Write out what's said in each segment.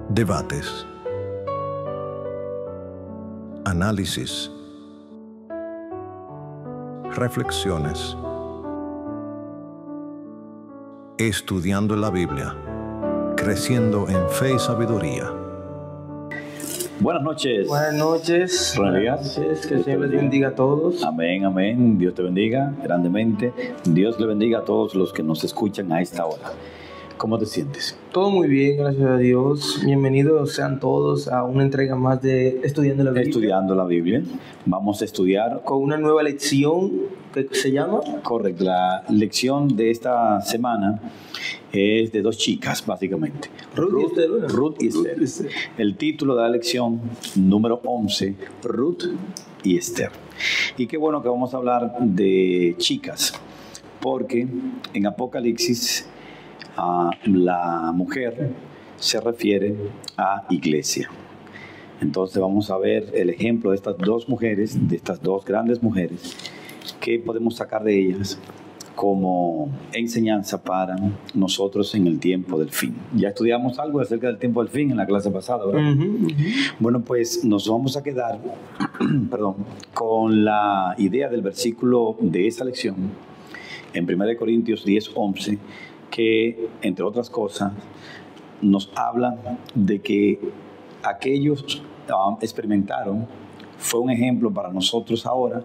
Debates, análisis, reflexiones, estudiando la Biblia, creciendo en fe y sabiduría. Buenas noches. Buenas noches. Buenos días. Que el Señor les bendiga a todos. Amén, amén. Dios te bendiga grandemente. Dios le bendiga a todos los que nos escuchan a esta hora. ¿Cómo te sientes? Todo muy bien, gracias a Dios. Bienvenidos sean todos a una entrega más de Estudiando la Biblia. Estudiando la Biblia. Vamos a estudiar con una nueva lección que se llama... Correcto. La lección de esta semana es de dos chicas, básicamente. Ruth y Esther. El título de la lección número 11, Ruth y Esther. Y qué bueno que vamos a hablar de chicas, porque en Apocalipsis la mujer se refiere a iglesia. Entonces vamos a ver el ejemplo de estas dos mujeres, de estas dos grandes mujeres, que podemos sacar de ellas como enseñanza para nosotros en el tiempo del fin. Ya estudiamos algo acerca del tiempo del fin en la clase pasada, ¿verdad? Bueno, pues nos vamos a quedar con la idea del versículo de esa lección en 1 Corintios 10:11, que, entre otras cosas, nos habla de que aquellos experimentaron, fue un ejemplo para nosotros ahora,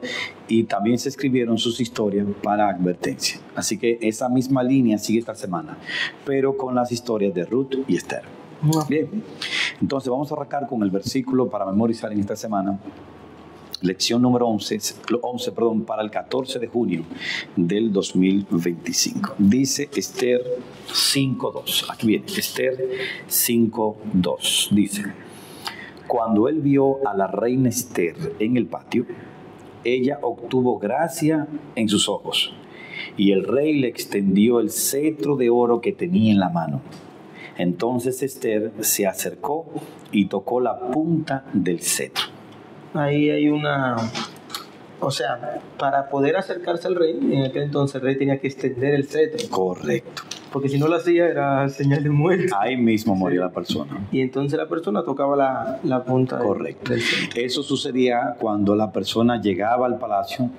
y también se escribieron sus historias para advertencia. Así que esa misma línea sigue esta semana, pero con las historias de Ruth y Esther. Bien, entonces vamos a arrancar con el versículo para memorizar en esta semana. Lección número 11, para el 14 de junio del 2025. Dice Esther 5:2. Aquí viene, Esther 5:2. Dice: cuando él vio a la reina Esther en el patio, ella obtuvo gracia en sus ojos, y el rey le extendió el cetro de oro que tenía en la mano. Entonces Esther se acercó y tocó la punta del cetro. Ahí hay una... O sea, para poder acercarse al rey, en aquel entonces el rey tenía que extender el cetro. Correcto. Porque si no lo hacía era señal de muerte. Ahí mismo moría la persona. Y entonces la persona tocaba la punta Correcto. del cetro. Eso sucedía cuando la persona llegaba al palacio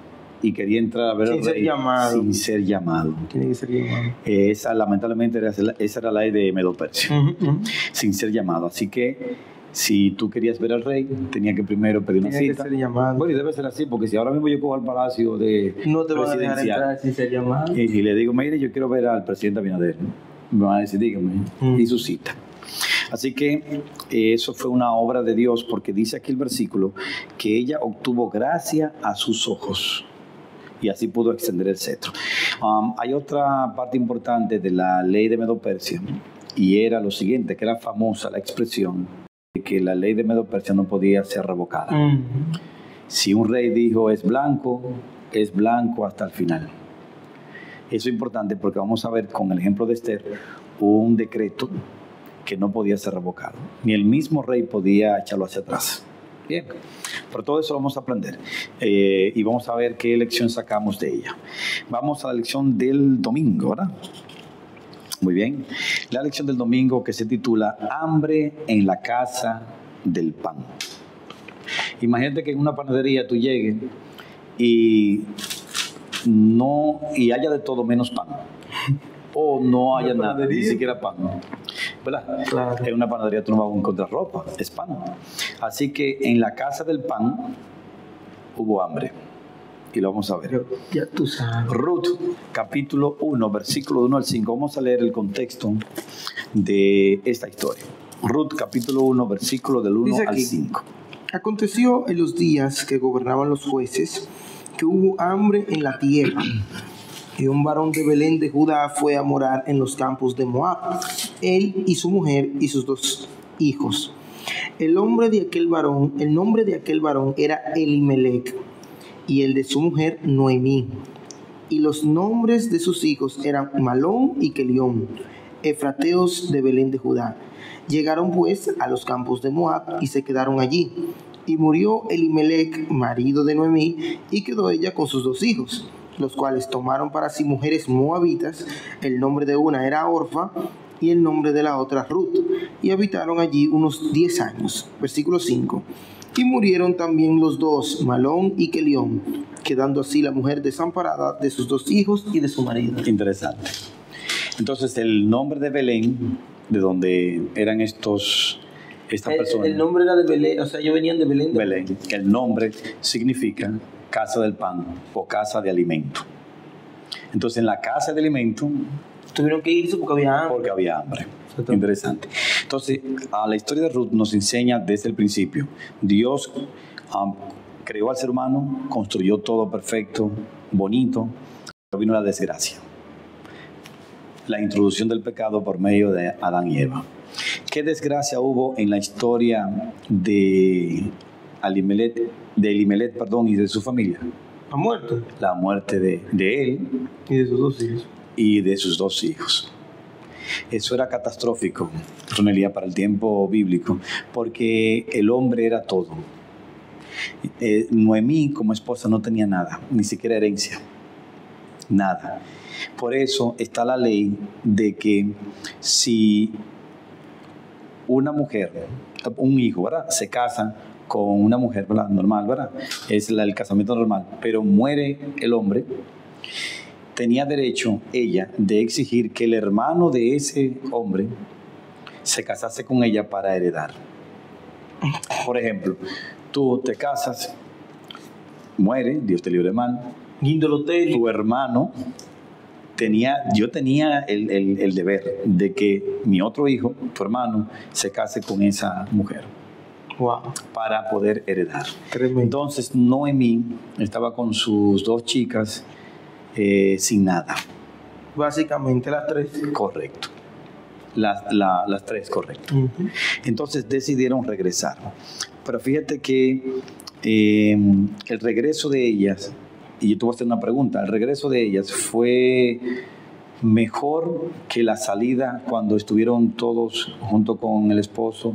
y quería entrar a ver al rey sin ser llamado. Tiene que ser llamado. Esa, lamentablemente, esa era la ley de Medo-Persia. Sin ser llamado. Así que si tú querías ver al rey, tenía que primero pedir una cita. Que ser llamado. Bueno, y debe ser así, porque si ahora mismo yo cojo al palacio de no te van a dejar entrar sin ser llamado. Y le digo, mire, yo quiero ver al presidente Abinader. Me van a decir, dígame, y su cita. Así que eso fue una obra de Dios, porque dice aquí el versículo que ella obtuvo gracia a sus ojos, y así pudo extender el cetro. Hay otra parte importante de la ley de Medo-Persia, y era lo siguiente, que era famosa la expresión de que la ley de Medo-Persia no podía ser revocada. Si un rey dijo es blanco hasta el final. Eso es importante porque vamos a ver con el ejemplo de Esther un decreto que no podía ser revocado. Ni el mismo rey podía echarlo hacia atrás. Bien, por todo eso vamos a aprender y vamos a ver qué lección sacamos de ella. Vamos a la lección del domingo, ¿verdad? Muy bien. La lección del domingo, que se titula Hambre en la casa del pan. Imagínate que en una panadería tú llegues y haya de todo menos pan. O no haya nada, ni siquiera pan. ¿Verdad? Claro. En una panadería tú no vas a encontrar ropa, es pan. Así que en la casa del pan hubo hambre. Y lo vamos a ver. Ya tú sabes. Ruth, capítulo 1, versículo 1 al 5. Vamos a leer el contexto de esta historia. Ruth, capítulo 1, versículo del 1 al 5. Aconteció en los días que gobernaban los jueces, que hubo hambre en la tierra. Y un varón de Belén de Judá fue a morar en los campos de Moab, él y su mujer y sus 2 hijos. El nombre de aquel varón era Elimelec, y el de su mujer Noemí. Y los nombres de sus hijos eran Malón y Kelión, efrateos de Belén de Judá. Llegaron pues a los campos de Moab y se quedaron allí. Y murió Elimelec, marido de Noemí, y quedó ella con sus 2 hijos, los cuales tomaron para sí mujeres moabitas. El nombre de una era Orfa y el nombre de la otra Ruth, y habitaron allí unos 10 años. Versículo 5. Y murieron también los dos, Malón y Kelión, quedando así la mujer desamparada de sus 2 hijos y de su marido. Interesante. Entonces, el nombre de Belén, de donde eran estas personas. El nombre era de Belén, o sea, ellos venían de Belén. Belén. El nombre significa casa del pan o casa de alimento. Entonces, en la casa de alimento Tuvieron que irse porque había hambre. Porque había hambre. Interesante. Entonces, la historia de Ruth nos enseña desde el principio. Dios creó al ser humano, construyó todo perfecto, bonito, pero vino la desgracia. La introducción del pecado por medio de Adán y Eva. ¿Qué desgracia hubo en la historia de Elimelech, y de su familia? ¿Ha muerto? La muerte de él y de sus 2 hijos. Y de sus 2 hijos. Eso era catastrófico, Ronelía, para el tiempo bíblico, porque el hombre era todo. Noemí como esposa no tenía nada, ni siquiera herencia, nada. Por eso está la ley de que si una mujer, un hijo, ¿verdad?, se casa con una mujer, ¿verdad?, normal, ¿verdad?, es el casamiento normal, pero muere el hombre, tenía derecho ella de exigir que el hermano de ese hombre se casase con ella para heredar. Por ejemplo, tú te casas, muere, Dios te libre mal, tu hermano yo tenía el deber de que mi otro hijo, tu hermano, se case con esa mujer. Wow. Para poder heredar. Tremendo. Entonces Noemí estaba con sus 2 chicas sin nada. Básicamente las 3. Correcto. Las 3, correcto. Entonces decidieron regresar. Pero fíjate que el regreso de ellas, y yo te voy a hacer una pregunta, el regreso de ellas fue mejor que la salida cuando estuvieron todos junto con el esposo.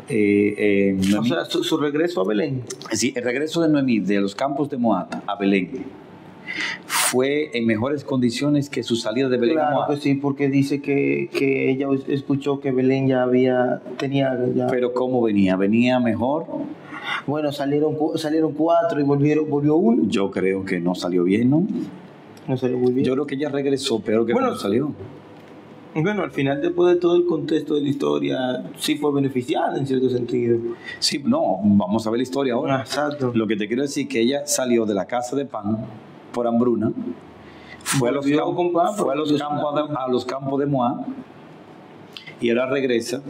O sea, su regreso a Belén. Sí, el regreso de Noemí de los campos de Moab a Belén fue en mejores condiciones que su salida de Belén. Claro que sí, porque dice que ella escuchó que Belén tenía. Pero ¿cómo venía? ¿Venía mejor? Bueno, salieron 4 y volvió 1. Yo creo que no salió bien, ¿no? No salió muy bien. Yo creo que ella regresó peor que cuando salió. Bueno, al final, después de todo el contexto de la historia, sí fue beneficiada en cierto sentido. Sí, no, vamos a ver la historia ahora. Exacto. Lo que te quiero decir es que ella salió de la casa de pan por hambruna, fue a los campos de Moab y ahora regresa.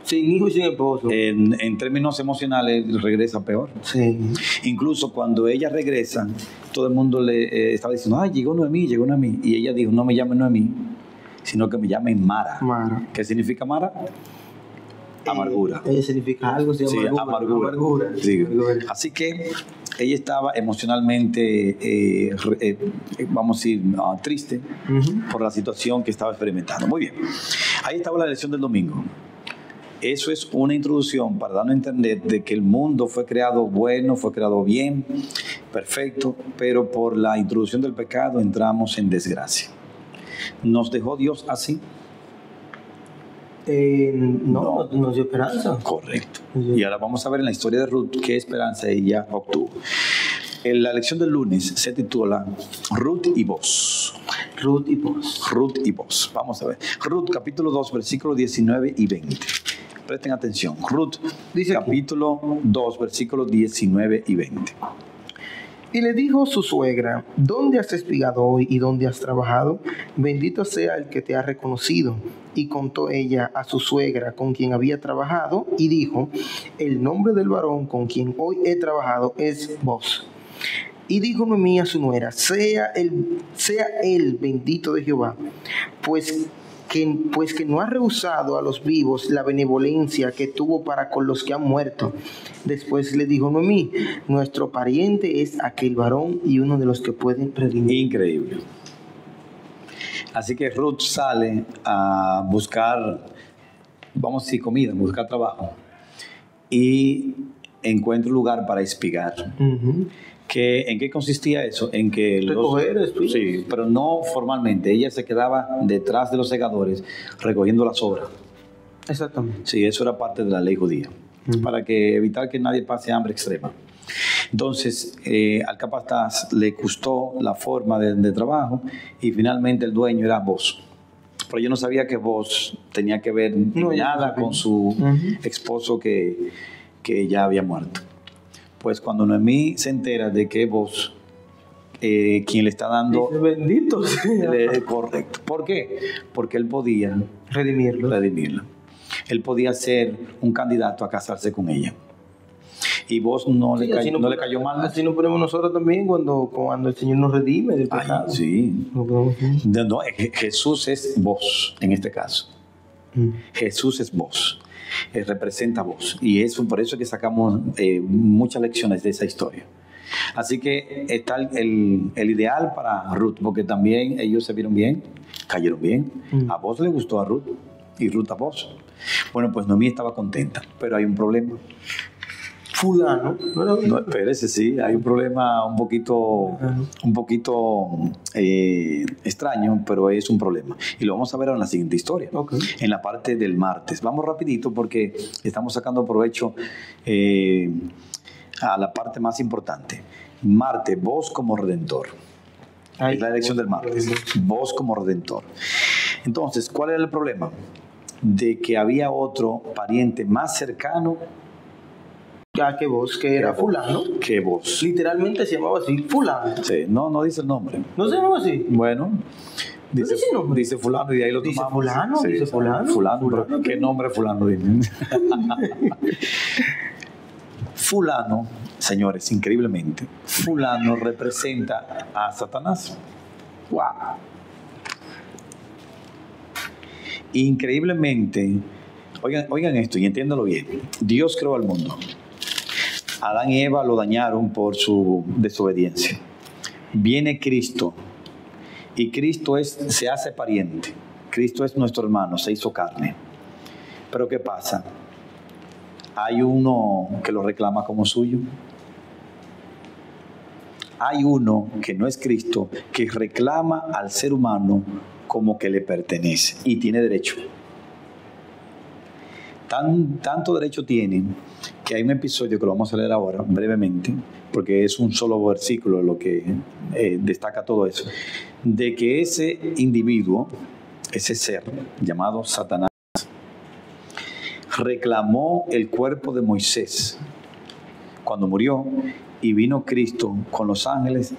Sin hijo y sin esposo. En términos emocionales, regresa peor. Sí. Incluso cuando ella regresa, todo el mundo le estaba diciendo, ay, llegó Noemí. Y ella dijo, no me llamen Noemí, sino que me llamen Mara. Mara. ¿Qué significa Mara? Amargura. Significa algo, se llama amargura. Sí. Así que ella estaba emocionalmente, vamos a decir, triste por la situación que estaba experimentando. Muy bien. Ahí estaba la lección del domingo. Eso es una introducción para darnos a entender de que el mundo fue creado bueno, fue creado bien, perfecto, pero por la introducción del pecado entramos en desgracia. ¿Nos dejó Dios así? No nos dio esperanza. Correcto. Y ahora vamos a ver en la historia de Ruth qué esperanza ella obtuvo. En la lección del lunes se titula Ruth y Boz. Ruth y Boz. Ruth y Boz. Vamos a ver. Ruth capítulo 2, versículos 19 y 20. Presten atención. Ruth, dice capítulo 2, versículos 19 y 20. Y le dijo su suegra, ¿dónde has espigado hoy y dónde has trabajado? Bendito sea el que te ha reconocido. Y contó ella a su suegra con quien había trabajado y dijo, el nombre del varón con quien hoy he trabajado es Boz. Y dijo Noemí a su nuera, sea él bendito de Jehová, pues que no ha rehusado a los vivos la benevolencia que tuvo para con los que han muerto. Después le dijo Noemí, nuestro pariente es aquel varón y uno de los que pueden redimir. Increíble. Así que Ruth sale a buscar, vamos a decir, comida, buscar trabajo, y encuentra un lugar para espigar. ¿En qué consistía eso? En que Recoger espigas. sí, pero no formalmente. Ella se quedaba detrás de los segadores recogiendo la sobra. Exactamente. Sí, eso era parte de la ley judía, para evitar que nadie pase hambre extrema. Entonces, al capataz le gustó la forma de trabajo y finalmente el dueño era Boz. Pero yo no sabía que Boz tenía que ver nada con su esposo que ya había muerto. Pues cuando Noemí se entera de que Boz, quien le está dando... Dice, bendito sea. Correcto. ¿Por qué? Porque él podía Redimirlo. Él podía ser un candidato a casarse con ella. Y Boz no le cayó mal. Así nos ponemos nosotros también cuando el Señor nos redime del pecado. Ay, sí. No, Jesús es Boz en este caso. Jesús es Boz. Representa Boz. Y eso, por eso es que sacamos muchas lecciones de esa historia. Así que está el ideal para Ruth, porque también ellos se vieron bien, cayeron bien. A Boz le gustó a Ruth y Ruth a Boz. Bueno, pues Noemí estaba contenta, pero hay un problema. Fulano. No, espérese, sí, hay un problema un poquito extraño, pero es un problema. Y lo vamos a ver en la siguiente historia, en la parte del martes. Vamos rapidito porque estamos sacando provecho a la parte más importante. Martes, Boz como redentor. Es la elección del martes. Boz como redentor. Entonces, ¿cuál era el problema? De que había otro pariente más cercano que Boz, que era fulano. Que Boz. Literalmente se llamaba así, fulano. Sí, no dice el nombre. ¿No se llamaba así? Bueno, dice fulano y de ahí lo tomamos. Fulano, sí, dice fulano. Fulano. ¿Qué nombre fulano dice? Fulano, señores, increíblemente, fulano representa a Satanás. ¡Wow! Increíblemente, oigan esto y entiéndalo bien. Dios creó al mundo. Adán y Eva lo dañaron por su desobediencia. Viene Cristo y Cristo se hace pariente. Cristo es nuestro hermano, se hizo carne. Pero ¿qué pasa? Hay uno que lo reclama como suyo. Hay uno que no es Cristo, que reclama al ser humano como que le pertenece y tiene derecho. Tanto derecho tiene que hay un episodio que lo vamos a leer ahora brevemente, porque es un solo versículo lo que destaca todo eso, de que ese individuo, ese ser llamado Satanás, reclamó el cuerpo de Moisés cuando murió y vino Cristo con los ángeles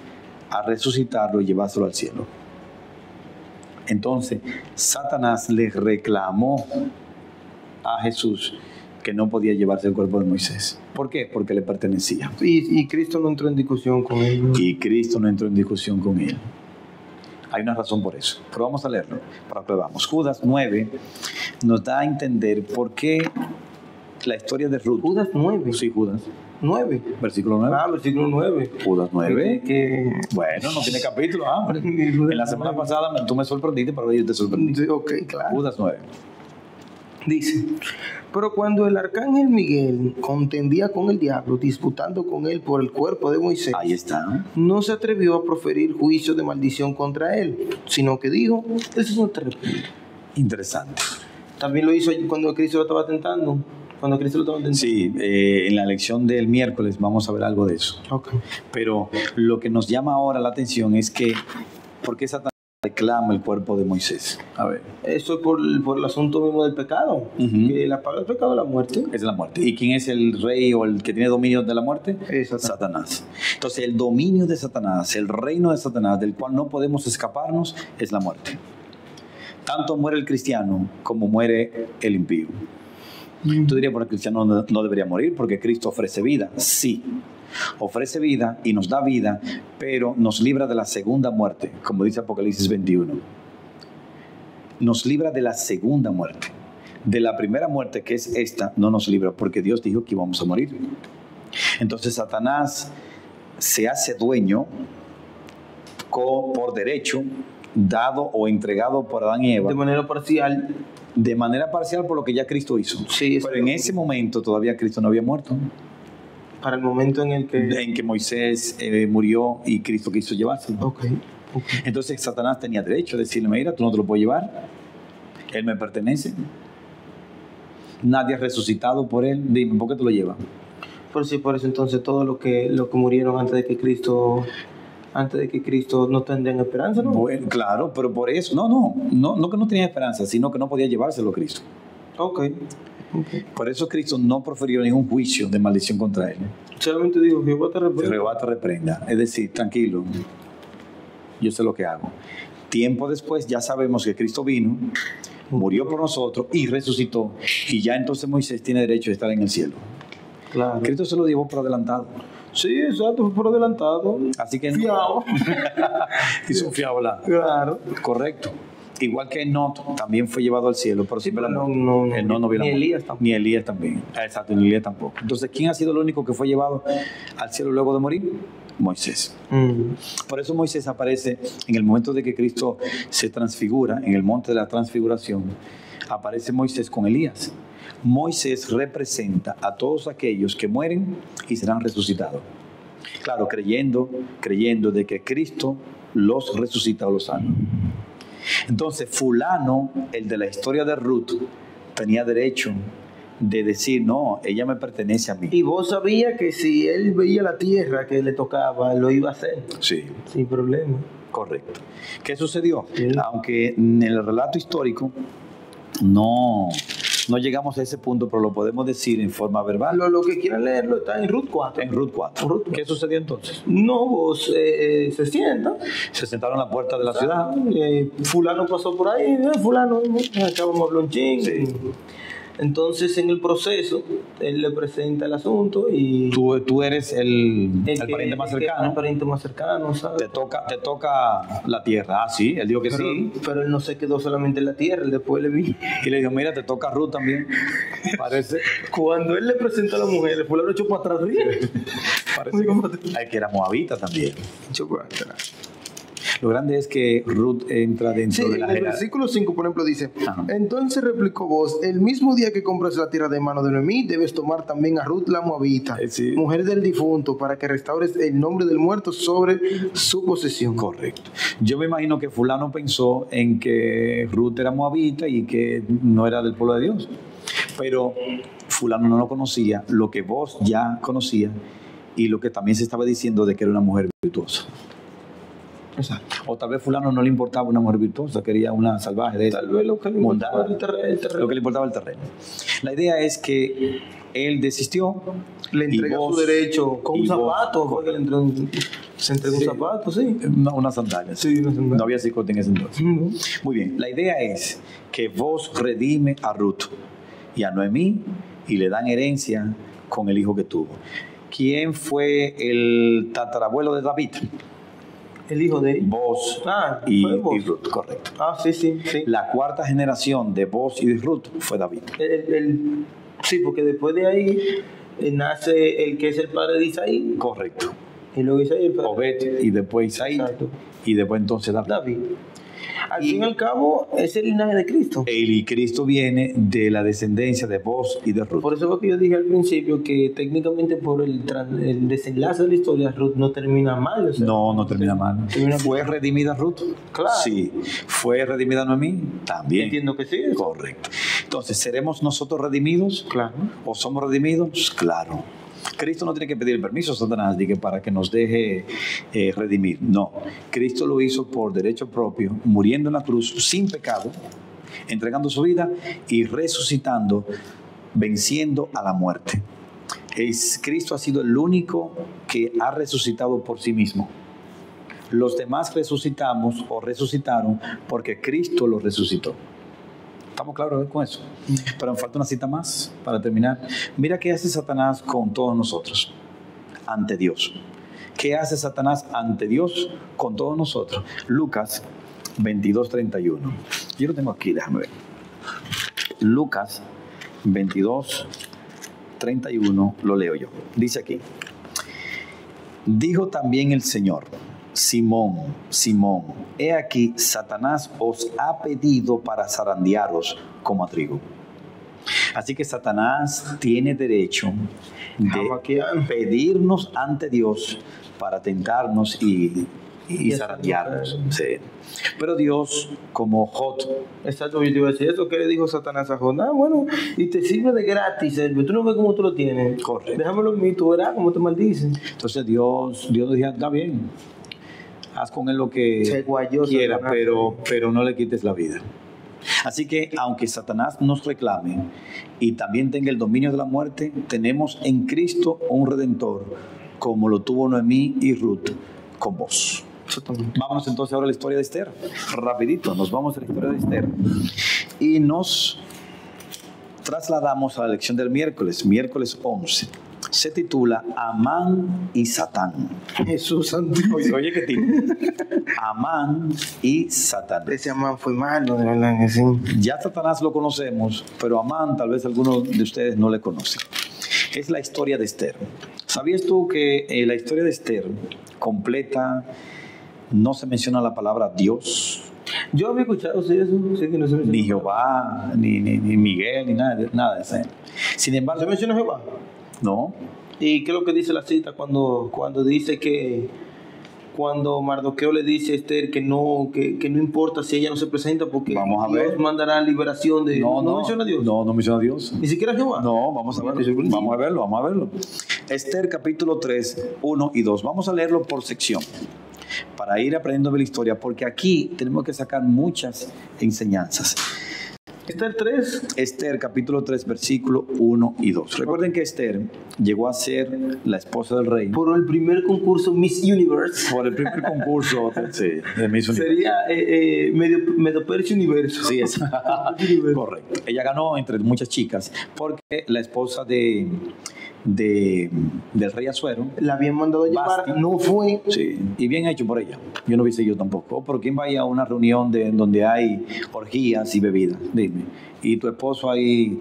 a resucitarlo y llevárselo al cielo. Entonces, Satanás le reclamó a Jesús que no podía llevarse el cuerpo de Moisés. ¿Por qué? Porque le pertenecía. Y Cristo no entró en discusión con él. Y Cristo no entró en discusión con él. Hay una razón por eso. Pero vamos a leerlo para que veamos. Judas 9 nos da a entender por qué la historia de Ruth. Judas 9. Sí, Judas 9. Versículo 9. Versículo 9. Judas 9. Bueno, no tiene capítulo. En la semana pasada tú me sorprendiste, pero yo te sorprendí. Ok, claro. Judas 9. Dice: pero cuando el arcángel Miguel contendía con el diablo, disputando con él por el cuerpo de Moisés, ahí está, no se atrevió a proferir juicio de maldición contra él, sino que dijo: el Señor te reprenda. Interesante. También lo hizo cuando Cristo lo estaba tentando. Sí, en la lección del miércoles vamos a ver algo de eso. Okay. Pero lo que nos llama ahora la atención es que ¿por qué Satanás reclama el cuerpo de Moisés? A ver. Eso es por el asunto mismo del pecado. Que la paga del pecado es la muerte. Es la muerte. ¿Y quién es el rey o el que tiene dominio de la muerte? Es Satanás. Entonces el dominio de Satanás, el reino de Satanás, del cual no podemos escaparnos, es la muerte. Tanto muere el cristiano como muere el impío. Tú dirías, bueno, el cristiano no debería morir porque Cristo ofrece vida. Sí, ofrece vida y nos da vida, pero nos libra de la segunda muerte, como dice Apocalipsis 21. Nos libra de la segunda muerte. De la primera muerte, que es esta, no nos libra porque Dios dijo que íbamos a morir. Entonces Satanás se hace dueño por derecho, dado o entregado por Adán y Eva. De manera parcial. De manera parcial por lo que ya Cristo hizo. Sí, pero en ese momento todavía Cristo no había muerto. Para el momento en el que Moisés murió y Cristo quiso llevárselo. Okay. Entonces Satanás tenía derecho a decirle, mira, tú no te lo puedes llevar, él me pertenece, nadie ha resucitado por él, dime, ¿por qué te lo llevas? Por eso entonces todos los que murieron antes de que Cristo no tendrían esperanza, ¿no? Bueno, claro, pero por eso, no que no tenía esperanza, sino que no podía llevárselo a Cristo. Okay. Por eso Cristo no profirió ningún juicio de maldición contra él. Solamente dijo, Jehová te reprenda. Jehová te reprenda. Es decir, tranquilo, yo sé lo que hago. Tiempo después ya sabemos que Cristo vino, murió por nosotros y resucitó. Y ya entonces Moisés tiene derecho a estar en el cielo. Claro. Cristo se lo llevó por adelantado. Sí, exacto, por adelantado. Así que fiado. Hizo un fiado, ¿verdad? Claro. Correcto. Igual que Enoch también fue llevado al cielo, pero Sí, siempre pero no vio la muerte. ni Elías tampoco. Ni Elías también. Exacto, ni Elías tampoco. Entonces, ¿quién ha sido el único que fue llevado al cielo luego de morir? Moisés. Por eso Moisés aparece en el momento de que Cristo se transfigura, en el monte de la transfiguración, aparece Moisés con Elías. Moisés representa a todos aquellos que mueren y serán resucitados. Claro, creyendo de que Cristo los resucita o los sana. Entonces, fulano, el de la historia de Ruth, tenía derecho de decir, no, ella me pertenece a mí. Y vos sabías que si él veía la tierra que le tocaba, lo iba a hacer. Sí. Sin problema. Correcto. ¿Qué sucedió? Sí. Aunque en el relato histórico no llegamos a ese punto, pero lo podemos decir en forma verbal. Lo que quieran leerlo está en Ruth 4. En Ruth 4. ¿Qué sucedió entonces? No, vos se sienta. Se sentaron a la puerta de la ciudad. Fulano pasó por ahí, fulano, acabamos de hablar un ching. Sí. Entonces, en el proceso, él le presenta el asunto y... Tú eres el pariente más cercano. El pariente más cercano, ¿sabes? Te toca la tierra. Ah, sí, él dijo que sí. Pero él no se quedó solamente en la tierra, él después le vino. Y le dijo, mira, te toca Ruth también. Parece. Cuando él le presenta a la mujer, el fulano echó para atrás. Parece que era moabita también. Echó para atrás. Lo grande es que Ruth entra dentro de la en el versículo 5, por ejemplo, dice: entonces replicó vos, el mismo día que compras la tierra de mano de Noemí, debes tomar también a Ruth la moabita, sí, mujer del difunto, para que restaures el nombre del muerto sobre su posesión. Correcto. Yo me imagino que fulano pensó en que Ruth era moabita y que no era del pueblo de Dios. Pero fulano no lo conocía, lo que vos ya conocías y lo que también se estaba diciendo de que era una mujer virtuosa. Exacto. O tal vez fulano no le importaba una mujer virtuosa, quería una salvaje de tal vez lo que le importaba el terreno. Lo que le importaba el terreno. La idea es que él desistió, le entrega su derecho con un zapato, porque se entregó un zapato, sí. Una sandalia. Sí, una sandalia. No había cicote en ese entonces. Muy bien, la idea es que vos redime a Ruth y a Noemí y le dan herencia con el hijo que tuvo. ¿Quién fue el tatarabuelo de David? El hijo de Boz y Ruth, correcto. Sí. La cuarta generación de Boz y de Ruth fue David. Sí, porque después de ahí nace el que es el padre de Isaí. Correcto. Y luego Isaí el padre. Obed y después Isaí. Exacto. Y después entonces David. Al fin y al cabo, es el linaje de Cristo. Y Cristo viene de la descendencia de Boz y de Ruth. Por eso fue que yo dije al principio que técnicamente por el desenlace de la historia, Ruth no termina mal. O sea, no termina mal. ¿Fue redimida Ruth? Claro. Sí. ¿Fue redimida Noemí? También. Entiendo que sí. Correcto. Entonces, ¿seremos nosotros redimidos? Claro. ¿O somos redimidos? Claro. Cristo no tiene que pedir permiso a Satanás para que nos deje redimir. No, Cristo lo hizo por derecho propio, muriendo en la cruz sin pecado, entregando su vida y resucitando, venciendo a la muerte. Cristo ha sido el único que ha resucitado por sí mismo. Los demás resucitamos o resucitaron porque Cristo los resucitó. ¿Estamos claros con eso? Pero me falta una cita más para terminar. Mira qué hace Satanás con todos nosotros, ante Dios. ¿Qué hace Satanás ante Dios con todos nosotros? Lucas 22:31. Yo lo tengo aquí, déjame ver. Lucas 22:31, lo leo yo. Dice aquí: dijo también el Señor: Simón, Simón, he aquí, Satanás os ha pedido para zarandearos como a trigo. Así que Satanás tiene derecho de pedirnos ante Dios para tentarnos y zarandearnos. Sí. Pero Dios, como Jot. Exacto, yo te iba a decir eso que le dijo Satanás a Jot. Bueno, y te sirve de gratis, tú no ves cómo tú lo tienes. Correcto. Déjamelo en mí, tú verás cómo te maldicen. Entonces Dios dijo, está bien, haz con él lo que quiera, pero no le quites la vida. Así que aunque Satanás nos reclame y también tenga el dominio de la muerte, tenemos en Cristo un Redentor, como lo tuvo Noemí y Ruth con vos. Vámonos entonces ahora a la historia de Esther. Rapidito, nos vamos a la historia de Esther. Y nos trasladamos a la lección del miércoles 11. Se titula Amán y Satán. Jesús santo. Oye, ¿qué tipo? Amán y Satán. Ese Amán fue malo, de verdad que sí. Ya Satanás lo conocemos, pero Amán tal vez algunos de ustedes no le conocen. Es la historia de Esther. ¿Sabías tú que la historia de Esther completa no se menciona la palabra Dios? Yo había escuchado eso, sé que no se menciona. Ni Jehová, ni Miguel, ni nada de eso. Sin embargo, ¿se menciona Jehová? No. ¿Y qué es lo que dice la cita cuando dice que cuando Mardoqueo le dice a Esther que no importa si ella no se presenta porque vamos a Dios ver. mandará liberación de... ¿No menciona a Dios? No menciona a Dios. ¿Ni siquiera Jehová? No, vamos a verlo. Vamos a verlo. Esther capítulo 3, 1 y 2. Vamos a leerlo por sección para ir aprendiendo de la historia, porque aquí tenemos que sacar muchas enseñanzas. Esther 3. Esther capítulo 3 versículo 1 y 2. Recuerden que Esther llegó a ser la esposa del rey. Por el primer concurso Miss Universe. Por el primer concurso de Miss Universe. Sería medio Persia Universo. Sí, es correcto. Ella ganó entre muchas chicas porque la esposa del rey Asuero la habían mandado a llamar, Basti, no fue. Sí, y bien hecho por ella. Yo no hubiese ido tampoco. ¿Por quién va a ir a una reunión donde hay orgías y bebidas? Dime. Y tu esposo ahí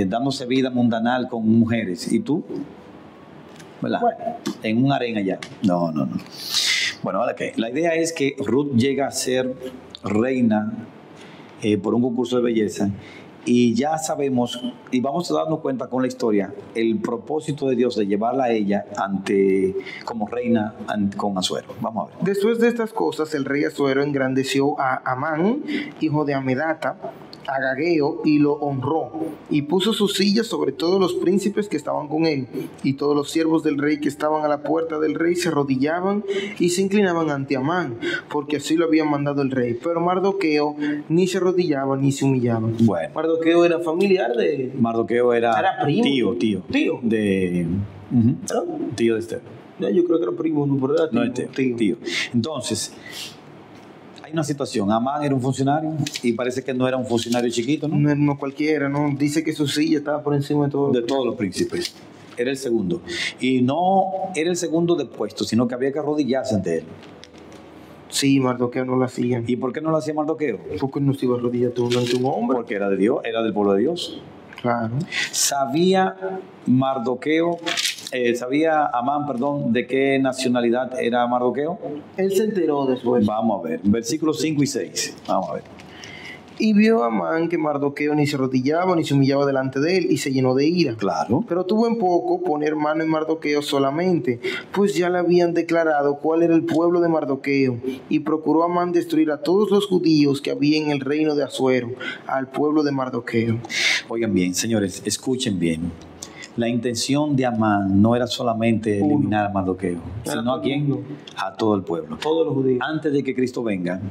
dándose vida mundanal con mujeres. ¿Y tú? ¿Verdad? Bueno. En un harén allá. No. Bueno, ahora que la idea es que Ruth llega a ser reina por un concurso de belleza. Y ya sabemos, y vamos a darnos cuenta con la historia, el propósito de Dios de llevarla a ella como reina con Asuero. Vamos a ver. Después de estas cosas, el rey Asuero engrandeció a Amán, hijo de Amedata, Agageo, y lo honró, y puso su silla sobre todos los príncipes que estaban con él, y todos los siervos del rey que estaban a la puerta del rey se arrodillaban y se inclinaban ante Amán, porque así lo había mandado el rey. Pero Mardoqueo ni se arrodillaba ni se humillaba. Bueno. Mardoqueo era familiar de... Mardoqueo era primo. Tío. De... Tío de Esther. No, yo creo que era primo, ¿no? ¿Verdad? Tío. Entonces... una situación, Amán era un funcionario y parece que no era un funcionario chiquito, ¿no? No cualquiera, ¿no? Dice que su silla estaba por encima de todos los príncipes. Era el segundo. Y no era el segundo de puesto, sino que había que arrodillarse ante él. Sí, Mardoqueo no lo hacía. ¿Y por qué no lo hacía Mardoqueo? Porque no se iba a arrodillar ante un hombre. Porque era de Dios, era del pueblo de Dios. Claro. ¿Sabía Amán, de qué nacionalidad era Mardoqueo? Él se enteró después. Vamos a ver, versículos 5 y 6. Vamos a ver. Y vio Amán que Mardoqueo ni se arrodillaba ni se humillaba delante de él, y se llenó de ira. Claro. Pero tuvo en poco poner mano en Mardoqueo solamente, pues ya le habían declarado cuál era el pueblo de Mardoqueo. Y procuró Amán destruir a todos los judíos que había en el reino de Asuero, al pueblo de Mardoqueo. Oigan bien, señores, escuchen bien. La intención de Amán no era solamente eliminar a Mardoqueo, sino ¿a quién? A todo el pueblo. Todos los judíos. Antes de que Cristo venga,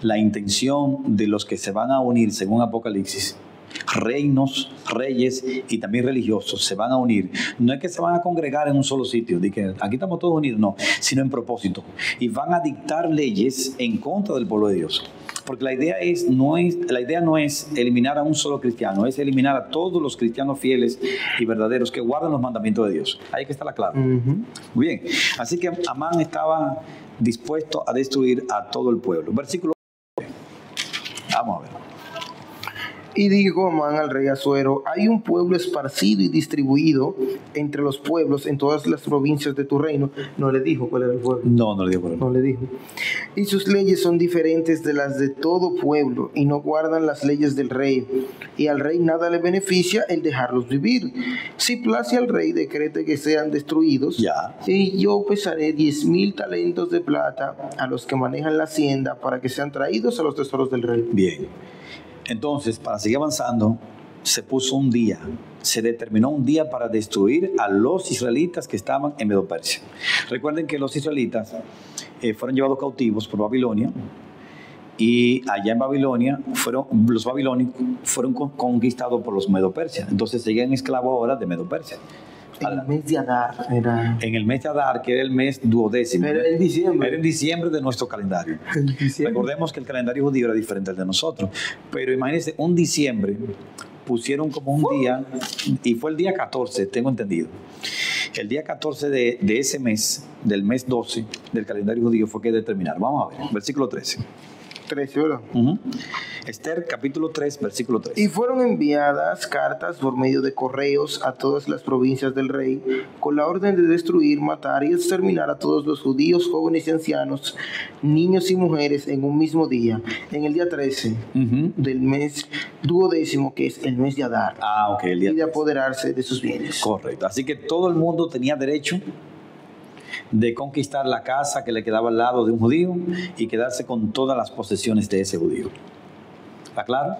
la intención de los que se van a unir, según Apocalipsis, reinos, reyes y también religiosos, se van a unir. No es que se van a congregar en un solo sitio, de que aquí estamos todos unidos, no, sino en propósito. Y van a dictar leyes en contra del pueblo de Dios. Porque la idea no es eliminar a un solo cristiano, es eliminar a todos los cristianos fieles y verdaderos que guardan los mandamientos de Dios. Ahí que está la clave. Muy bien. Así que Amán estaba dispuesto a destruir a todo el pueblo. Versículo. Vamos a ver. Y dijo Amán al rey Asuero: hay un pueblo esparcido y distribuido entre los pueblos en todas las provincias de tu reino. No le dijo cuál era el pueblo. No le dijo cuál era. No le dijo. Y sus leyes son diferentes de las de todo pueblo, y no guardan las leyes del rey. Y al rey nada le beneficia el dejarlos vivir. Si place al rey, decrete que sean destruidos. Ya. Y yo pesaré 10,000 talentos de plata a los que manejan la hacienda para que sean traídos a los tesoros del rey. Bien. Entonces, para seguir avanzando, se puso un día, se determinó un día para destruir a los israelitas que estaban en Medo-Persia. Recuerden que los israelitas fueron llevados cautivos por Babilonia, y allá en Babilonia los babilónicos fueron conquistados por los Medo-Persia. Entonces seguían esclavos ahora de Medo-Persia. En el mes de Adar era... En el mes de Adar, que era el mes duodécimo. Era en diciembre. Era en diciembre de nuestro calendario. Recordemos que el calendario judío era diferente al de nosotros. Pero imagínense, un diciembre pusieron como un día, y fue el día 14, tengo entendido. El día 14 de ese mes, del mes 12 del calendario judío, fue que determinaron. Vamos a ver, versículo 13. 13, ¿verdad? Esther, capítulo 3, versículo 3. Y fueron enviadas cartas por medio de correos a todas las provincias del rey, con la orden de destruir, matar y exterminar a todos los judíos, jóvenes y ancianos, niños y mujeres, en un mismo día, en el día 13 del mes duodécimo, que es el mes de Adar. Ok, el día y de apoderarse de sus bienes. Correcto. Así que todo el mundo tenía derecho de conquistar la casa que le quedaba al lado de un judío y quedarse con todas las posesiones de ese judío. ¿Está claro?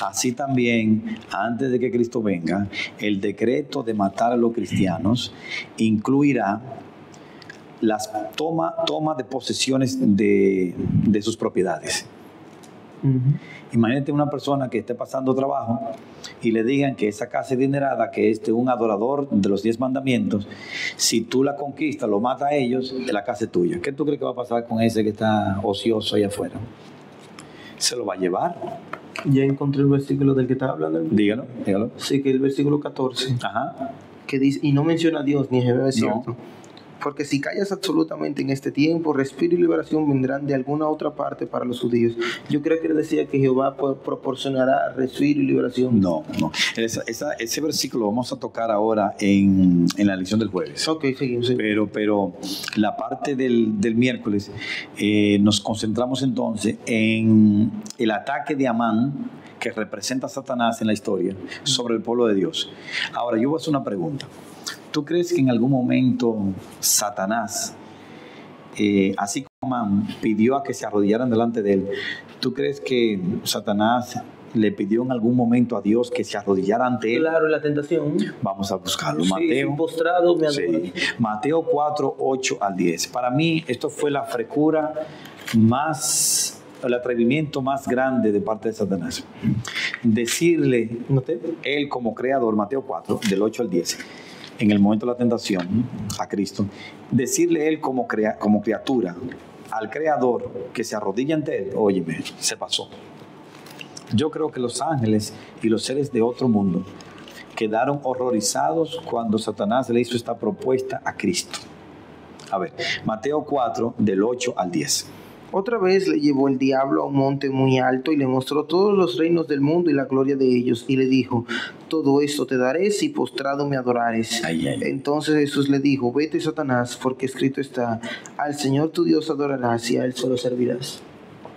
Así también, antes de que Cristo venga, el decreto de matar a los cristianos incluirá las toma de posesiones de sus propiedades. Imagínate una persona que esté pasando trabajo y le digan que esa casa adinerada, que es de un adorador de los 10 mandamientos, si tú la conquistas, lo matas a ellos, la casa es tuya. ¿Qué tú crees que va a pasar con ese que está ocioso allá afuera? ¿Se lo va a llevar? Ya encontré el versículo del que estaba hablando. Dígalo. Sí, que es el versículo 14. Ajá. Que dice, y no menciona a Dios ni a Jehová, es cierto. No. Porque si callas absolutamente en este tiempo, respiro y liberación vendrán de alguna otra parte para los judíos. Yo creo que él decía que Jehová proporcionará respiro y liberación. No. Ese versículo lo vamos a tocar ahora en la lección del jueves. Ok, seguimos. Sí. Pero la parte del miércoles nos concentramos entonces en el ataque de Amán, que representa a Satanás en la historia, sobre el pueblo de Dios. Ahora, yo voy a hacer una pregunta. ¿Tú crees que en algún momento Satanás, así como Amán pidió a que se arrodillaran delante de él, ¿tú crees que Satanás le pidió en algún momento a Dios que se arrodillara ante él? Claro, la tentación. Vamos a buscarlo. Sí, Mateo, postrado me adoro. Sí, Mateo 4, 8 al 10. Para mí esto fue la frescura más, el atrevimiento más grande de parte de Satanás. Decirle, él como creador, Mateo 4, del 8 al 10, en el momento de la tentación a Cristo, decirle él como criatura al creador que se arrodilla ante él, óyeme, se pasó. Yo creo que los ángeles y los seres de otro mundo quedaron horrorizados cuando Satanás le hizo esta propuesta a Cristo. A ver, Mateo 4, del 8 al 10. Otra vez le llevó el diablo a un monte muy alto y le mostró todos los reinos del mundo y la gloria de ellos. Y le dijo, todo esto te daré si postrado me adorares. Entonces Jesús le dijo, vete, Satanás, porque escrito está, al Señor tu Dios adorarás y a Él solo servirás.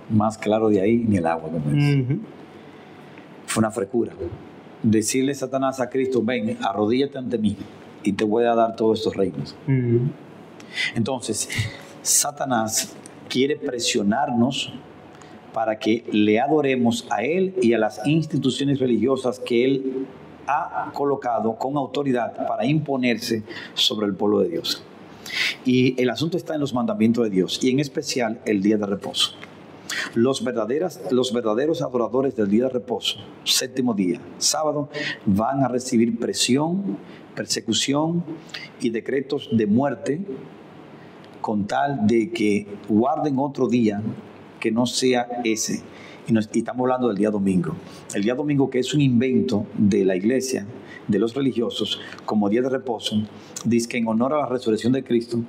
Más claro de ahí ni el agua. Fue una frescura. Decirle Satanás a Cristo, ven, arrodíllate ante mí y te voy a dar todos estos reinos. Entonces, Satanás quiere presionarnos para que le adoremos a él y a las instituciones religiosas que él ha colocado con autoridad para imponerse sobre el pueblo de Dios. Y el asunto está en los mandamientos de Dios y en especial el día de reposo. Los verdaderos adoradores del día de reposo, séptimo día, sábado, van a recibir presión, persecución y decretos de muerte con tal de que guarden otro día que no sea ese. Y estamos hablando del día domingo. El día domingo, que es un invento de la iglesia, de los religiosos, como día de reposo, dice que en honor a la resurrección de Cristo,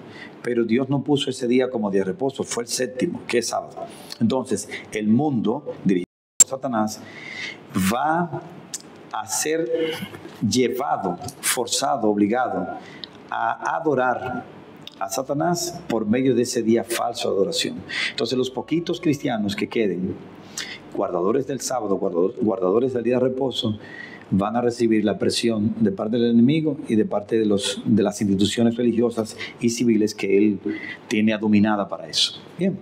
pero Dios no puso ese día como día de reposo, fue el séptimo, que es sábado. Entonces, el mundo, dirigido Satanás, va a ser llevado, forzado, obligado a adorar a Satanás por medio de ese día falso de adoración. Entonces los poquitos cristianos que queden, guardadores del sábado, guardadores del día de reposo, van a recibir la presión de parte del enemigo y de parte de las instituciones religiosas y civiles que él tiene dominada para eso. Bien,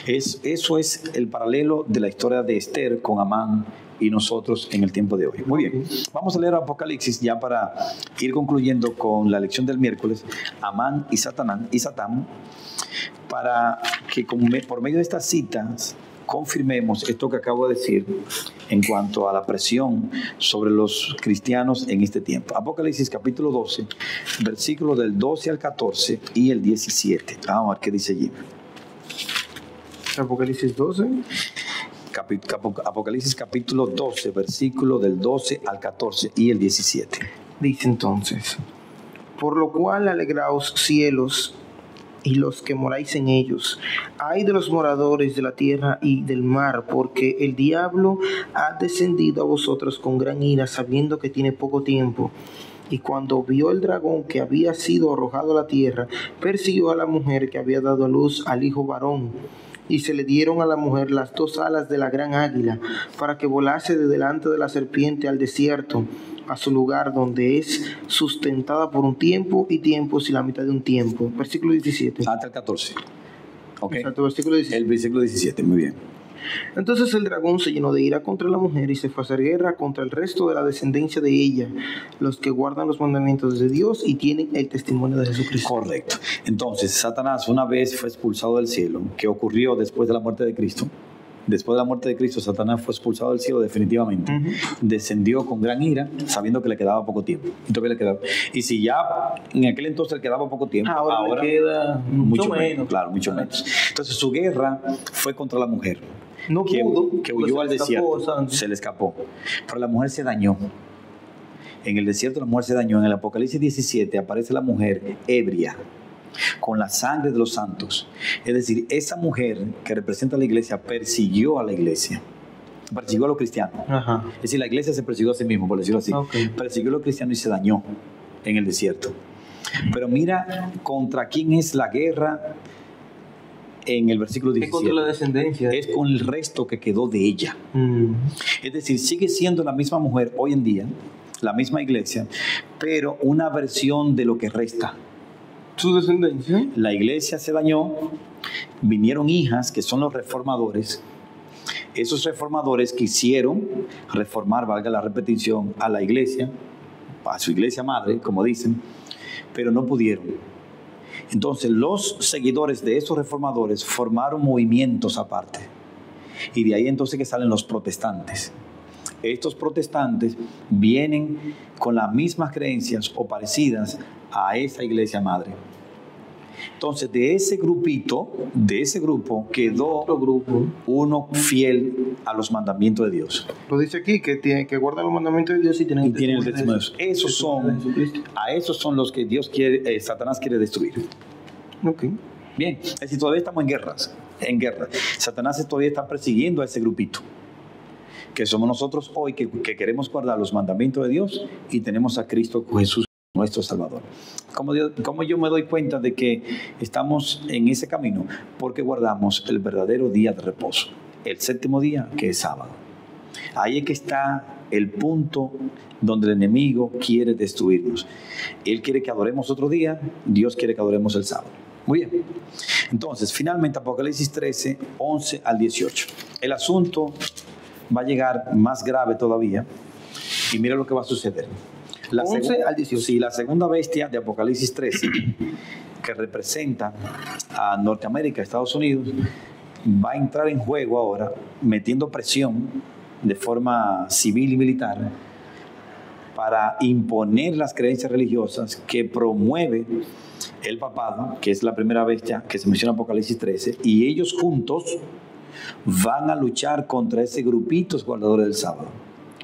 eso es el paralelo de la historia de Esther con Amán y nosotros en el tiempo de hoy. Muy bien, vamos a leer Apocalipsis ya para ir concluyendo con la lección del miércoles, Amán y Satán, para que por medio de estas citas confirmemos esto que acabo de decir en cuanto a la presión sobre los cristianos en este tiempo. Apocalipsis capítulo 12, versículos del 12 al 14 y el 17. Vamos a ver qué dice allí. Apocalipsis 12. Apocalipsis capítulo 12, versículo del 12 al 14 y el 17. Dice entonces: por lo cual alegraos cielos y los que moráis en ellos. Ay de los moradores de la tierra y del mar, porque el diablo ha descendido a vosotros con gran ira, sabiendo que tiene poco tiempo. Y cuando vio el dragón que había sido arrojado a la tierra, persiguió a la mujer que había dado a luz al hijo varón. Y se le dieron a la mujer las 2 alas de la gran águila, para que volase de delante de la serpiente al desierto, a su lugar donde es sustentada por un tiempo y tiempos y la mitad de un tiempo. Versículo 17. Hasta el 14. Okay. Exacto, versículo 17. El versículo 17, muy bien. Entonces el dragón se llenó de ira contra la mujer y se fue a hacer guerra contra el resto de la descendencia de ella, los que guardan los mandamientos de Dios y tienen el testimonio de Jesucristo. Correcto. Entonces, Satanás una vez fue expulsado del cielo, que ocurrió después de la muerte de Cristo. Después de la muerte de Cristo, Satanás fue expulsado del cielo definitivamente. Descendió con gran ira, sabiendo que le quedaba poco tiempo. Y todavía le quedaba. Y si ya en aquel entonces le quedaba poco tiempo, ahora le queda mucho menos. Claro, mucho menos. Entonces su guerra fue contra la mujer. No pudo, que huyó al desierto. Se le escapó. Pero la mujer se dañó. En el desierto la mujer se dañó. En el Apocalipsis 17 aparece la mujer ebria, con la sangre de los santos. Es decir, esa mujer que representa a la iglesia persiguió a la iglesia, persiguió a los cristianos. Ajá. Es decir, la iglesia se persiguió a sí misma, por decirlo así. Okay. Persiguió a los cristianos y se dañó en el desierto. Pero mira contra quién es la guerra en el versículo 17. Es contra la descendencia. Es con el resto que quedó de ella. Es decir, sigue siendo la misma mujer hoy en día, la misma iglesia, pero una versión de lo que resta. Su descendencia. La iglesia se dañó, vinieron hijas que son los reformadores. Esos reformadores quisieron reformar, valga la repetición, a la iglesia, a su iglesia madre, como dicen, pero no pudieron. Entonces los seguidores de esos reformadores formaron movimientos aparte. Y de ahí entonces que salen los protestantes. Estos protestantes vienen con las mismas creencias o parecidas a esa iglesia madre. Entonces de ese grupo quedó uno fiel a los mandamientos de Dios. Lo dice aquí, que guardan los mandamientos de Dios y tienen el testimonio de Dios. A esos son los que Satanás quiere destruir. Okay. Bien, es decir, todavía estamos en guerra. Satanás todavía está persiguiendo a ese grupito, que somos nosotros hoy que queremos guardar los mandamientos de Dios y tenemos a Cristo Jesús, nuestro Salvador. ¿Cómo yo me doy cuenta de que estamos en ese camino? Porque guardamos el verdadero día de reposo, el 7º día, que es sábado. Ahí es que está el punto donde el enemigo quiere destruirnos. Él quiere que adoremos otro día, Dios quiere que adoremos el sábado. Muy bien. Entonces, finalmente, Apocalipsis 13, 11 al 18. El asunto va a llegar más grave todavía. Y mira lo que va a suceder. 11 al 18. Sí, la segunda bestia de Apocalipsis 13, que representa a Norteamérica, Estados Unidos, va a entrar en juego ahora, metiendo presión de forma civil y militar para imponer las creencias religiosas que promueve el papado, que es la primera bestia que se menciona en Apocalipsis 13, y ellos juntos van a luchar contra ese grupito guardadores del sábado.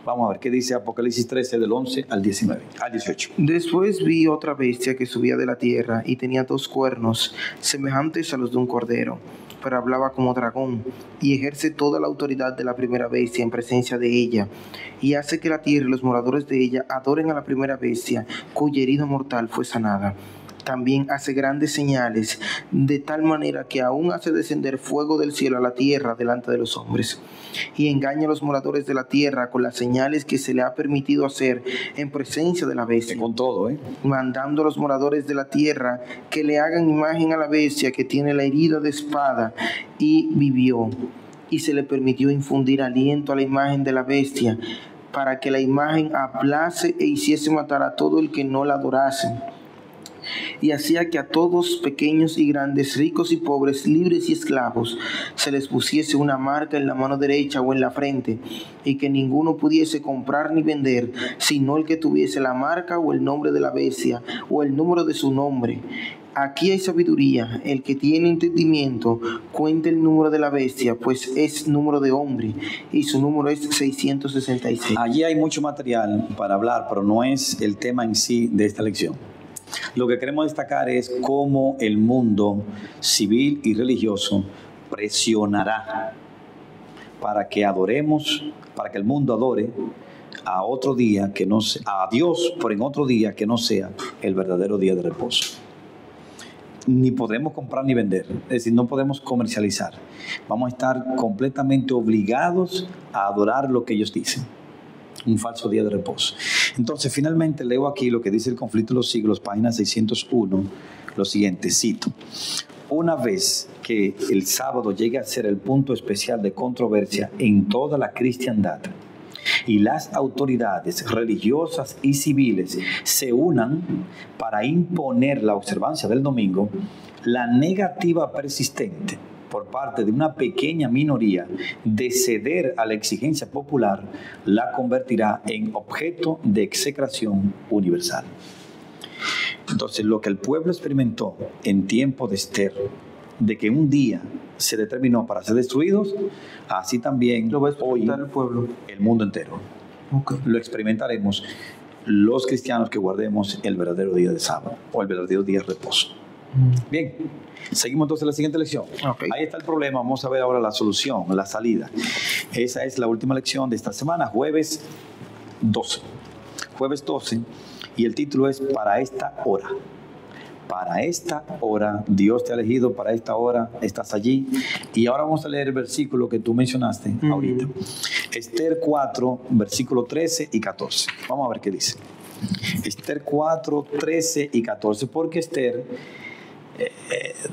Vamos a ver qué dice Apocalipsis 13 del 11 al 18. Después vi otra bestia que subía de la tierra y tenía 2 cuernos semejantes a los de un cordero. pero hablaba como dragón, y ejerce toda la autoridad de la primera bestia en presencia de ella, y hace que la tierra y los moradores de ella adoren a la primera bestia, cuya herida mortal fue sanada. También hace grandes señales, de tal manera que aún hace descender fuego del cielo a la tierra delante de los hombres, y engaña a los moradores de la tierra con las señales que se le ha permitido hacer en presencia de la bestia, Con todo, mandando a los moradores de la tierra que le hagan imagen a la bestia que tiene la herida de espada y vivió, y se le permitió infundir aliento a la imagen de la bestia, para que la imagen aplase e hiciese matar a todo el que no la adorase. Y hacía que a todos, pequeños y grandes, ricos y pobres, libres y esclavos, se les pusiese una marca en la mano derecha o en la frente, y que ninguno pudiese comprar ni vender, sino el que tuviese la marca o el nombre de la bestia, o el número de su nombre. Aquí hay sabiduría. El que tiene entendimiento, cuente el número de la bestia, pues es número de hombre, y su número es 666. Allí hay mucho material para hablar, pero no es el tema en sí de esta lección. Lo que queremos destacar es cómo el mundo civil y religioso presionará para que adoremos, para que el mundo adore a otro día que no sea, a Dios, pero en otro día que no sea el verdadero día de reposo. Ni podemos comprar ni vender, es decir, no podemos comercializar. Vamos a estar completamente obligados a adorar lo que ellos dicen. Un falso día de reposo. Entonces, finalmente leo aquí lo que dice el Conflicto de los Siglos, página 601, lo siguiente, cito: una vez que el sábado llegue a ser el punto especial de controversia en toda la cristiandad, y las autoridades religiosas y civiles se unan para imponer la observancia del domingo, la negativa persistente por parte de una pequeña minoría de ceder a la exigencia popular la convertirá en objeto de execración universal. Entonces, lo que el pueblo experimentó en tiempo de Esther, de que un día se determinó para ser destruidos, así también hoy el mundo entero. Lo experimentaremos los cristianos que guardemos el verdadero día de sábado o el verdadero día de reposo. Bien, seguimos entonces la siguiente lección. Ahí está el problema, vamos a ver ahora la solución, la salida. Esa es la última lección de esta semana, jueves 12. Jueves 12, y el título es Para esta hora. Para esta hora, Dios te ha elegido, para esta hora estás allí. Y ahora vamos a leer el versículo que tú mencionaste ahorita. Esther 4, versículo 13 y 14. Vamos a ver qué dice. Esther 4, 13 y 14, porque Esther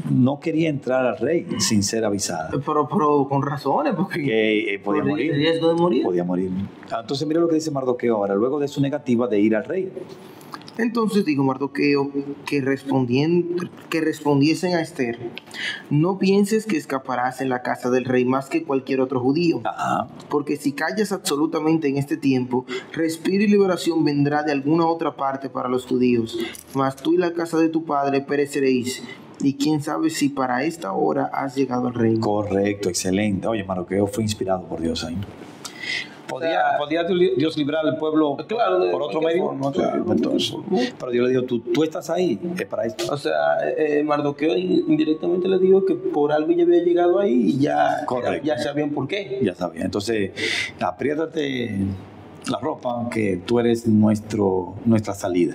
no quería entrar al rey sin ser avisada. Pero con razones, porque que podía morir. ¿El riesgo de morir? Podía morir. Entonces mira lo que dice Mardoqueo ahora, luego de su negativa de ir al rey. Entonces dijo Mardoqueo que respondiesen a Esther: no pienses que escaparás en la casa del rey más que cualquier otro judío. Porque si callas absolutamente en este tiempo, respiro y liberación vendrá de alguna otra parte para los judíos, mas tú y la casa de tu padre pereceréis. Y quién sabe si para esta hora has llegado al reino. Correcto, excelente. Oye, Mardoqueo fue inspirado por Dios ahí. ¿Podía Dios librar al pueblo por otro medio? Forma, claro. Entonces, pero Dios le dijo, tú estás ahí, es para esto. O sea, Mardoqueo indirectamente le dijo que por algo ya había llegado ahí y ya sabían por qué. Ya sabían. Entonces, apriétate la ropa, que tú eres nuestra salida.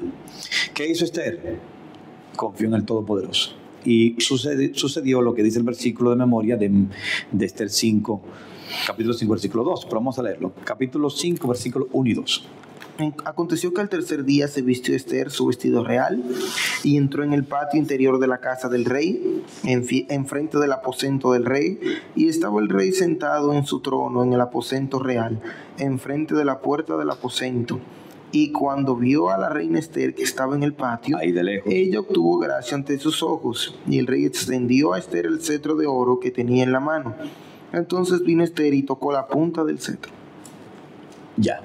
¿Qué hizo Esther? Confió en el Todopoderoso. Y sucedió lo que dice el versículo de memoria de Esther 5, capítulo 5, versículo 2, pero vamos a leerlo. Capítulo 5, versículo 1 y 2. Aconteció que al tercer día se vistió Esther su vestido real y entró en el patio interior de la casa del rey, enfrente del aposento del rey, y estaba el rey sentado en su trono en el aposento real, enfrente de la puerta del aposento. Y cuando vio a la reina Esther que estaba en el patio, ahí de lejos, ella obtuvo gracia ante sus ojos, y el rey extendió a Esther el cetro de oro que tenía en la mano. Entonces vino Esther y tocó la punta del cetro. Ya.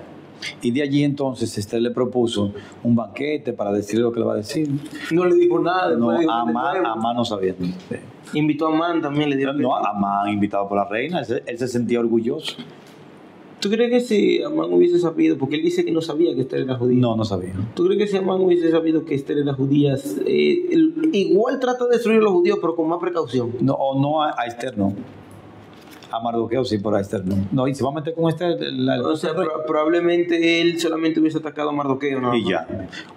Y de allí entonces Esther le propuso un banquete para decirle lo que le va a decir. No le dijo nada. No, Amán no sabía. Invitó a Amán también, le dijo. No, Amán invitado por la reina, él se sentía orgulloso. ¿Tú crees que si Amán hubiese sabido, porque él dice que no sabía que Esther era judía? No sabía. ¿Tú crees que si Amán hubiese sabido que Esther era judía, igual trata de destruir a los judíos, pero con más precaución? No, o no a Esther, no. A Mardoqueo sí, pero a Esther no. No, y se va a meter con Esther. O sea, probablemente él solamente hubiese atacado a Mardoqueo, ¿no? Y ya.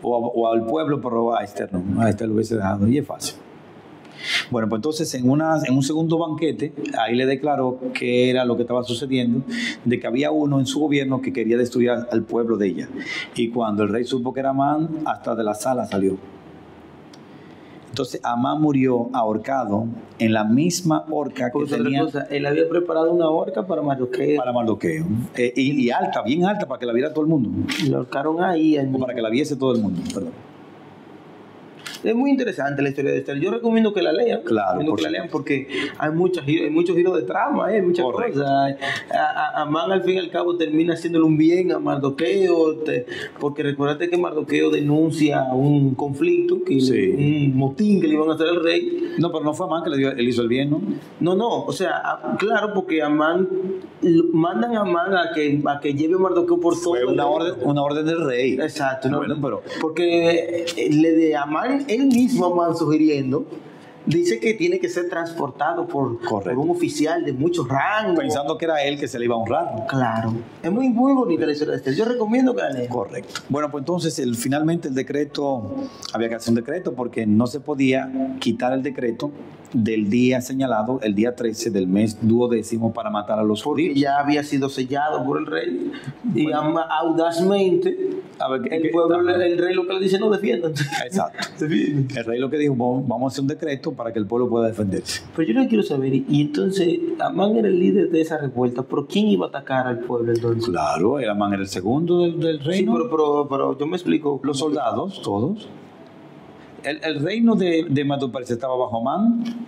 O al pueblo, pero a Esther no. A Esther lo hubiese dejado. Y es fácil. Bueno, pues entonces en un segundo banquete, ahí le declaró qué era lo que estaba sucediendo, de que había uno en su gobierno que quería destruir al pueblo de ella. Y cuando el rey supo que era Amán, hasta de la sala salió. Entonces Amán murió ahorcado en la misma horca que tenía. Él había preparado una horca para Mardoqueo. Para Mardoqueo. Y alta, bien alta, para que la viera todo el mundo. Lo ahorcaron ahí. O para que la viese todo el mundo, perdón. Es muy interesante la historia de Esther. Yo recomiendo que la lean. Claro, que la lean porque hay muchos giros de trama, muchas cosas. Amán al fin y al cabo termina haciéndole un bien a Mardoqueo, porque recuérdate que Mardoqueo denuncia un conflicto, un motín que le iban a hacer al rey. No, pero no fue Amán que él hizo el bien, ¿no? No, o sea, claro, porque Amán mandan a Amán a que lleve a Mardoqueo por todo. Fue una orden del rey. Exacto, bueno, pero porque le de Amán, él mismo Amán sugiriendo, dice que tiene que ser transportado por un oficial de mucho rango. Pensando que era él que se le iba a honrar. Claro. Es muy, muy bonita la historia de Esther. Yo recomiendo que la lean. Correcto. Bueno, pues entonces finalmente el decreto, había que hacer un decreto porque no se podía quitar el decreto del día señalado, el día 13 del mes 12º, para matar a los judíos. Ya había sido sellado por el rey. Y audazmente, el rey lo que le dice, no defiendan. Exacto. El rey lo que dijo, vamos a hacer un decreto para que el pueblo pueda defenderse. Pero yo no quiero saber, y entonces Amán era el líder de esa revuelta, pero ¿quién iba a atacar al pueblo entonces? Claro, Amán era el segundo del reino. Sí, pero yo me explico. Los soldados, todos. El reino de Medo-Persia estaba bajo Amán,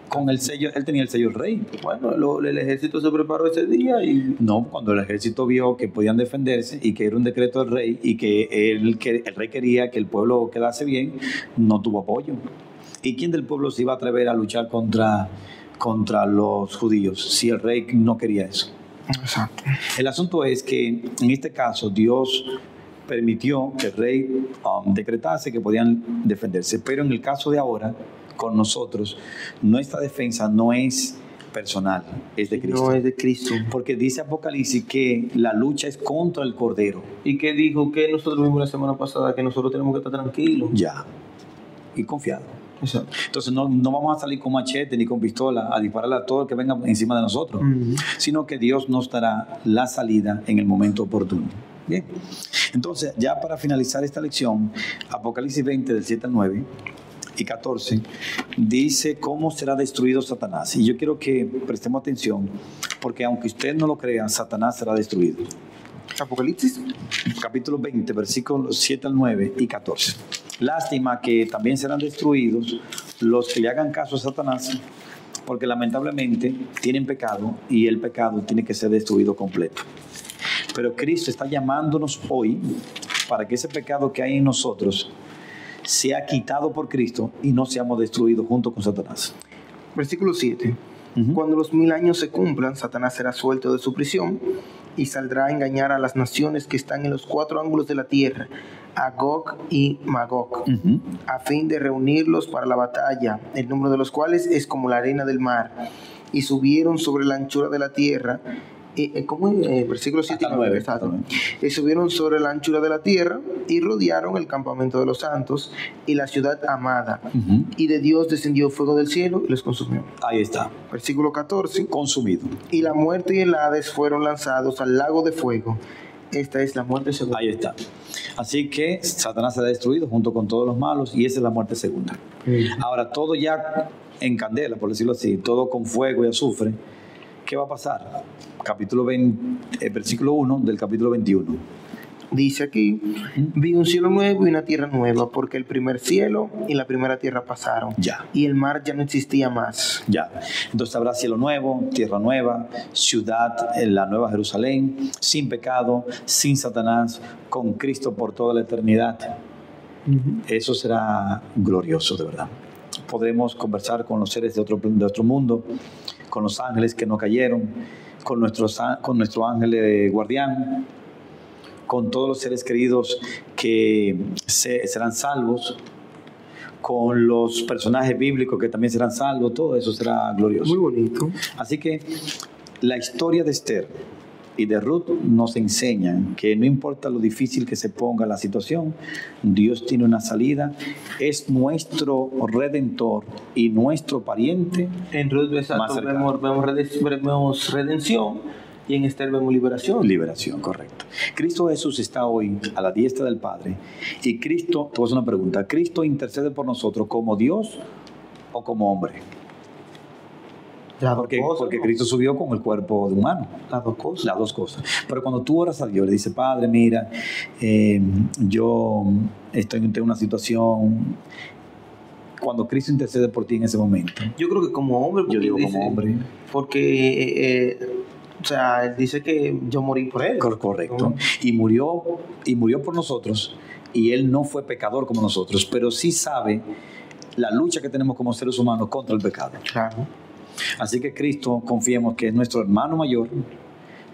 con el sello, él tenía el sello del rey. Bueno, el ejército se preparó ese día y... No, cuando el ejército vio que podían defenderse y que era un decreto del rey y que el rey quería que el pueblo quedase bien, no tuvo apoyo. ¿Y quién del pueblo se iba a atrever a luchar contra los judíos si el rey no quería eso? Exacto. El asunto es que en este caso Dios permitió que el rey decretase que podían defenderse, pero en el caso de ahora, con nosotros, nuestra defensa no es personal, es de Cristo. No es de Cristo. Porque dice Apocalipsis que la lucha es contra el Cordero. Y que dijo que nosotros vimos la semana pasada que nosotros tenemos que estar tranquilos. Ya. Y confiados. Exacto. Entonces no vamos a salir con machete ni con pistola a dispararle a todo el que venga encima de nosotros, sino que Dios nos dará la salida en el momento oportuno. Bien. Entonces, ya para finalizar esta lección, Apocalipsis 20 del 7 al 9 y 14 dice cómo será destruido Satanás. Y yo quiero que prestemos atención, porque aunque usted no lo crea, Satanás será destruido. Apocalipsis capítulo 20, versículos 7 al 9 y 14. Lástima que también serán destruidos los que le hagan caso a Satanás, porque lamentablemente tienen pecado y el pecado tiene que ser destruido completo. Pero Cristo está llamándonos hoy para que ese pecado que hay en nosotros sea quitado por Cristo y no seamos destruidos junto con Satanás. Versículo 7. Cuando los 1000 años se cumplan, Satanás será suelto de su prisión y saldrá a engañar a las naciones que están en los 4 ángulos de la tierra, a Gog y Magog, a fin de reunirlos para la batalla, el número de los cuales es como la arena del mar. Y subieron sobre la anchura de la tierra. ¿Cómo es? Versículo 7 y 9. Y subieron sobre la anchura de la tierra y rodearon el campamento de los santos y la ciudad amada. Y de Dios descendió fuego del cielo y los consumió. Ahí está. Versículo 14. Consumido. Y la muerte y el Hades fueron lanzados al lago de fuego. Esta es la muerte segunda. Ahí está. Así que Satanás será destruido junto con todos los malos y esa es la muerte segunda. Ahora, todo ya en candela, por decirlo así, todo con fuego y azufre. ¿Qué va a pasar? Capítulo 20, versículo 1 del capítulo 21. Dice aquí, vi un cielo nuevo y una tierra nueva, porque el primer cielo y la primera tierra pasaron. Ya. Y el mar ya no existía más. Ya. Entonces habrá cielo nuevo, tierra nueva, ciudad, la nueva Jerusalén, sin pecado, sin Satanás, con Cristo por toda la eternidad. Eso será glorioso, de verdad. Podremos conversar con los seres de otro mundo, con los ángeles que no cayeron, con nuestro ángel guardián, con todos los seres queridos que serán salvos, con los personajes bíblicos que también serán salvos. Todo eso será glorioso. Muy bonito. Así que la historia de Esther y de Ruth nos enseñan que no importa lo difícil que se ponga la situación, Dios tiene una salida, es nuestro redentor y nuestro pariente. En Ruth más cercano. vemos redención y en Esther vemos liberación. Liberación, correcto. Cristo Jesús está hoy a la diestra del Padre y Cristo, te voy a hacer una pregunta, ¿Cristo intercede por nosotros como Dios o como hombre? Porque Cristo subió con el cuerpo de humano. Las dos cosas. Las dos cosas. Pero cuando tú oras a Dios, le dices, Padre, mira, yo estoy en una situación. Cuando Cristo intercede por ti en ese momento. Yo creo que como hombre. Yo digo como hombre. Porque, o sea, él dice que yo morí por él. Correcto. Y murió por nosotros. Y él no fue pecador como nosotros, pero sí sabe la lucha que tenemos como seres humanos contra el pecado. Claro. Así que Cristo, confiemos que es nuestro hermano mayor,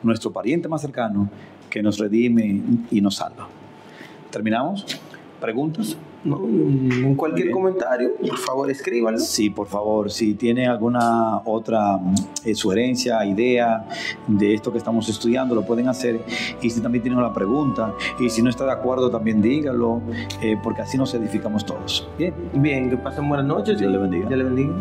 nuestro pariente más cercano, que nos redime y nos salva. ¿Terminamos? ¿Preguntas? No, en cualquier comentario, por favor, escríbanlo. Sí, por favor. Si tiene alguna otra sugerencia, idea de esto que estamos estudiando, lo pueden hacer. Y si también tienen una pregunta, y si no está de acuerdo, también dígalo, porque así nos edificamos todos. Bien. Bien, que pasen buenas noches. Dios le bendiga. Dios le bendiga.